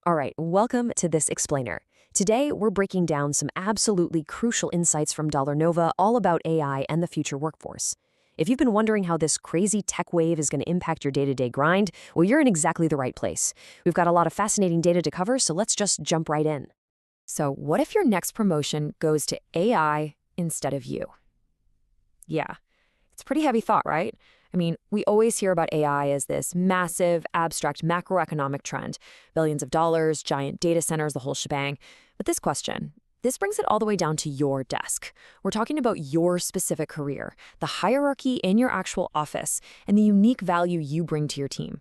All right, welcome to this explainer. Today, we're breaking down some absolutely crucial insights from Dollar Nova all about AI and the future workforce. If you've been wondering how this crazy tech wave is going to impact your day-to-day grind, well, you're in exactly the right place. We've got a lot of fascinating data to cover, so let's just jump right in. So, what if your next promotion goes to AI instead of you? Yeah, it's a pretty heavy thought, right? I mean, we always hear about AI as this massive, abstract macroeconomic trend, billions of dollars, giant data centers, the whole shebang. But this brings it all the way down to your desk. We're talking about your specific career, the hierarchy in your actual office, and the unique value you bring to your team.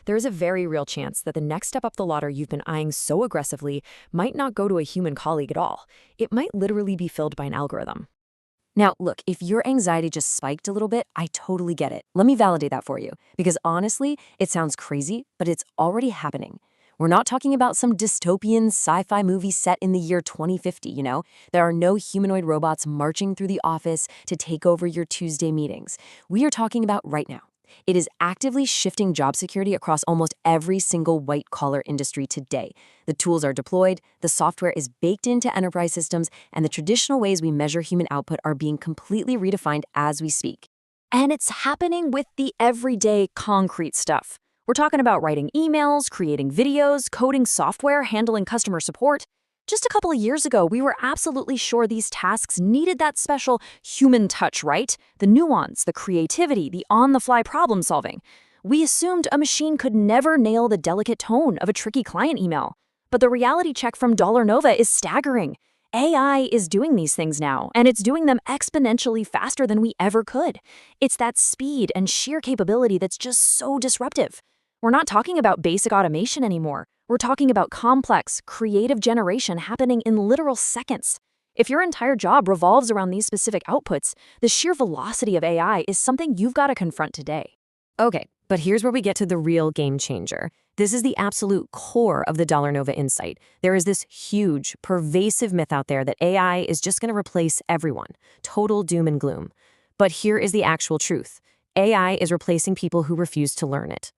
There is a very real chance that the next step up the ladder you've been eyeing so aggressively might not go to a human colleague at all. It might literally be filled by an algorithm. Now, look, if your anxiety just spiked a little bit, I totally get it. Let me validate that for you. Because honestly, it sounds crazy, but it's already happening. We're not talking about some dystopian sci-fi movie set in the year 2050, you know? There are no humanoid robots marching through the office to take over your Tuesday meetings. We are talking about right now. It is actively shifting job security across almost every single white-collar industry today. The tools are deployed, the software is baked into enterprise systems, and the traditional ways we measure human output are being completely redefined as we speak. And it's happening with the everyday concrete stuff. We're talking about writing emails, creating videos, coding software, handling customer support. Just a couple of years ago, we were absolutely sure these tasks needed that special human touch, right? The nuance, the creativity, the on-the-fly problem solving. We assumed a machine could never nail the delicate tone of a tricky client email. But the reality check from Dollar Nova is staggering. AI is doing these things now, and it's doing them exponentially faster than we ever could. It's that speed and sheer capability that's just so disruptive. We're not talking about basic automation anymore. We're talking about complex, creative generation happening in literal seconds. If your entire job revolves around these specific outputs, the sheer velocity of AI is something you've got to confront today. Okay, but here's where we get to the real game changer. This is the absolute core of the Dollar Nova insight. There is this huge, pervasive myth out there that AI is just going to replace everyone. Total doom and gloom. But here is the actual truth. AI is replacing people who refuse to learn it.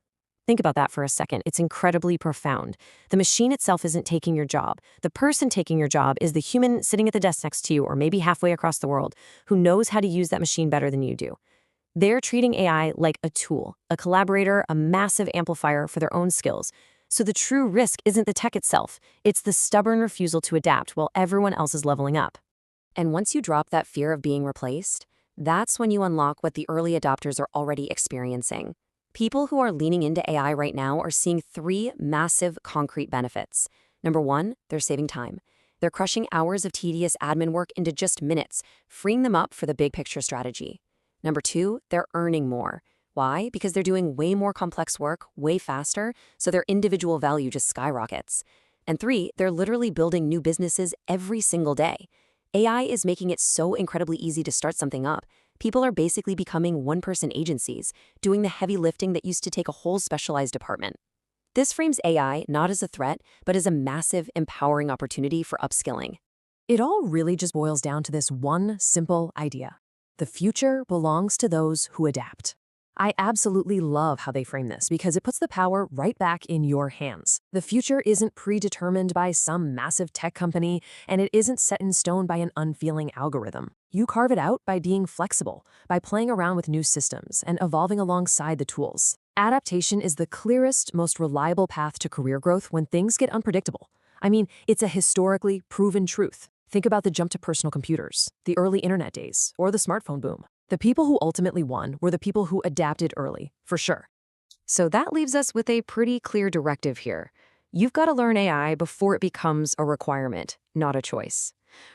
Think about that for a second. It's incredibly profound. The machine itself isn't taking your job. The person taking your job is the human sitting at the desk next to you or maybe halfway across the world who knows how to use that machine better than you do. They're treating AI like a tool, a collaborator, a massive amplifier for their own skills. So the true risk isn't the tech itself. It's the stubborn refusal to adapt while everyone else is leveling up. And once you drop that fear of being replaced, that's when you unlock what the early adopters are already experiencing. People who are leaning into AI right now are seeing three massive concrete benefits. Number one, they're saving time. They're crushing hours of tedious admin work into just minutes, freeing them up for the big picture strategy. Number two, they're earning more. Why? Because they're doing way more complex work, way faster, so their individual value just skyrockets. And three, they're literally building new businesses every single day. AI is making it so incredibly easy to start something up. People are basically becoming one-person agencies, doing the heavy lifting that used to take a whole specialized department. This frames AI not as a threat, but as a massive, empowering opportunity for upskilling. It all really just boils down to this one simple idea. The future belongs to those who adapt. I absolutely love how they frame this because it puts the power right back in your hands. The future isn't predetermined by some massive tech company, and it isn't set in stone by an unfeeling algorithm. You carve it out by being flexible, by playing around with new systems and evolving alongside the tools. Adaptation is the clearest, most reliable path to career growth when things get unpredictable. I mean, it's a historically proven truth. Think about the jump to personal computers, the early internet days, or the smartphone boom. The people who ultimately won were the people who adapted early, for sure. So that leaves us with a pretty clear directive here. You've got to learn AI before it becomes a requirement, not a choice.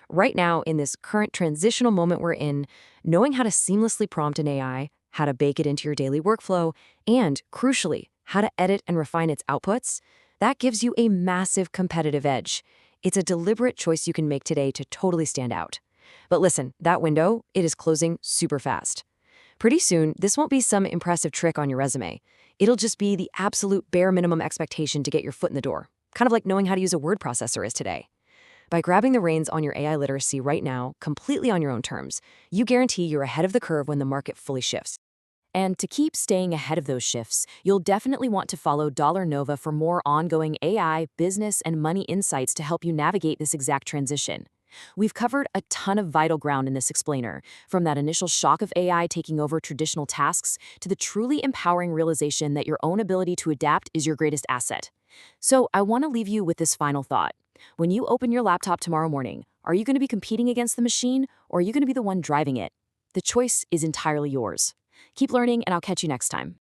Right now, in this current transitional moment we're in, knowing how to seamlessly prompt an AI, how to bake it into your daily workflow, and, crucially, how to edit and refine its outputs, that gives you a massive competitive edge. It's a deliberate choice you can make today to totally stand out. But listen, that window, it is closing super fast. Pretty soon, this won't be some impressive trick on your resume. It'll just be the absolute bare minimum expectation to get your foot in the door, kind of like knowing how to use a word processor is today. By grabbing the reins on your AI literacy right now, completely on your own terms, you guarantee you're ahead of the curve when the market fully shifts. And to keep staying ahead of those shifts, you'll definitely want to follow Dollar Nova for more ongoing AI, business, and money insights to help you navigate this exact transition. We've covered a ton of vital ground in this explainer, from that initial shock of AI taking over traditional tasks to the truly empowering realization that your own ability to adapt is your greatest asset. So, I want to leave you with this final thought. When you open your laptop tomorrow morning, are you going to be competing against the machine, or are you going to be the one driving it? The choice is entirely yours. Keep learning, and I'll catch you next time.